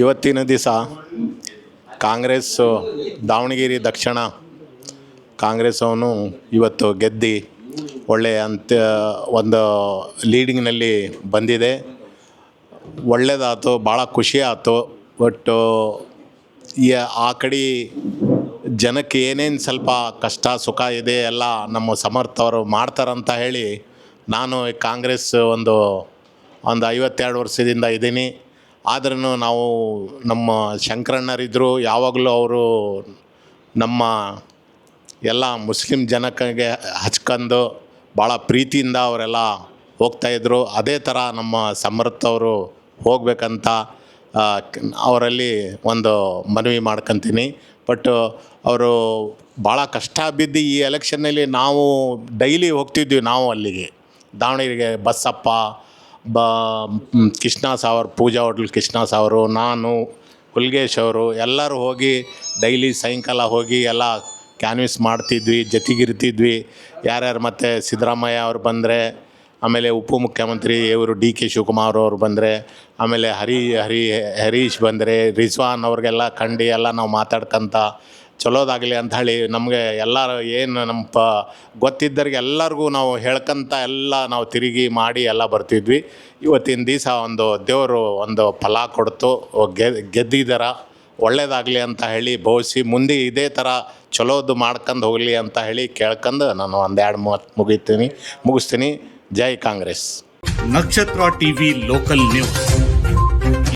ಇವತ್ತಿನ ದಿವಸ ಕಾಂಗ್ರೆಸ್ಸು ದಾವಣಗೆರೆ ದಕ್ಷಿಣ ಕಾಂಗ್ರೆಸ್ ಅವನು ಇವತ್ತು ಗೆದ್ದು ಒಳ್ಳೆಯ ಒಂದು ಲೀಡಿಂಗ್ನಲ್ಲಿ ಬಂದಿದೆ. ಒಳ್ಳೆಯದಾಯ್ತು, ಭಾಳ ಖುಷಿ ಆಯ್ತು. ಬಟ್ಟು ಆ ಕಡೆ ಜನಕ್ಕೆ ಏನೇನು ಸ್ವಲ್ಪ ಕಷ್ಟ ಸುಖ ಇದೆ ಎಲ್ಲ ನಮ್ಮ ಸಮರ್ಥವರು ಮಾಡ್ತಾರಂತ ಹೇಳಿ ನಾನು ಕಾಂಗ್ರೆಸ್ ಒಂದು 52 ವರ್ಷದಿಂದ ಇದ್ದೀನಿ. ಆದ್ರೂ ನಾವು ನಮ್ಮ ಶಂಕರಣ್ಣರಿದ್ದರು, ಯಾವಾಗಲೂ ಅವರು ನಮ್ಮ ಎಲ್ಲ ಮುಸ್ಲಿಂ ಜನಕ್ಕೆ ಹಚ್ಕೊಂಡು ಭಾಳ ಪ್ರೀತಿಯಿಂದ ಅವರೆಲ್ಲ ಹೋಗ್ತಾಯಿದ್ರು. ಅದೇ ಥರ ನಮ್ಮ ಸಮರ್ಥವರು ಹೋಗಬೇಕಂತ ಅವರಲ್ಲಿ ಒಂದು ಮನವಿ ಮಾಡ್ಕೊತೀನಿ. ಬಟ್ ಅವರು ಭಾಳ ಕಷ್ಟ ಬಿದ್ದು ಈ ಎಲೆಕ್ಷನ್ನಲ್ಲಿ ನಾವು ಡೈಲಿ ಹೋಗ್ತಿದ್ವಿ. ನಾವು ಅಲ್ಲಿಗೆ ದಾವಣಗೆರೆಗೆ ಬಸಪ್ಪ ಕೃಷ್ಣ ಸಾವರು, ಪೂಜಾ ಹೋಟ್ಲ್ ಕೃಷ್ಣ ಸಾವರು, ನಾನು, ಕುಲ್ಗೇಶ್ ಅವರು ಎಲ್ಲರೂ ಹೋಗಿ ಡೈಲಿ ಸಾಯಂಕಾಲ ಹೋಗಿ ಎಲ್ಲ ಕ್ಯಾನ್ವಿಸ್ ಮಾಡ್ತಿದ್ವಿ, ಜೊತೆಗಿರ್ತಿದ್ವಿ. ಯಾರ್ಯಾರು ಮತ್ತು ಸಿದ್ದರಾಮಯ್ಯ ಅವ್ರು ಬಂದರೆ, ಆಮೇಲೆ ಉಪಮುಖ್ಯಮಂತ್ರಿ ಇವರು DK ಶಿವಕುಮಾರ್ ಅವರು ಬಂದರೆ, ಆಮೇಲೆ ಹರೀಶ್ ಬಂದರೆ, ರಿಜ್ವಾನ್ ಅವ್ರಿಗೆಲ್ಲ ಕಂಡು ಎಲ್ಲ ನಾವು ಮಾತಾಡ್ಕೊಂತ ಚಲೋದಾಗಲಿ ಅಂಥೇಳಿ ನಮಗೆ ಎಲ್ಲರೂ ಏನು ನಮ್ಮ ಗೊತ್ತಿದ್ದರಿಗೆ ಎಲ್ಲರಿಗೂ ನಾವು ಹೇಳ್ಕೊಂತ ಎಲ್ಲ ನಾವು ತಿರುಗಿ ಮಾಡಿ ಎಲ್ಲ ಬರ್ತಿದ್ವಿ. ಇವತ್ತಿನ ದಿವಸ ಒಂದು ದೇವರು ಒಂದು ಫಲ ಕೊಡ್ತು, ಗೆದ್ದಿದ್ದಾರ. ಒಳ್ಳೇದಾಗಲಿ ಅಂತ ಹೇಳಿ ಭಾವಿಸಿ ಮುಂದೆ ಇದೇ ಥರ ಚಲೋದು ಮಾಡ್ಕೊಂಡು ಹೋಗಲಿ ಅಂತ ಹೇಳಿ ಕೇಳ್ಕೊಂಡು ನಾನು 1-2 ಮಾತು ಮುಗಿಸ್ತೀನಿ. ಜೈ ಕಾಂಗ್ರೆಸ್. ನಕ್ಷತ್ರ ಟಿವಿ ಲೋಕಲ್ ನ್ಯೂಸ್.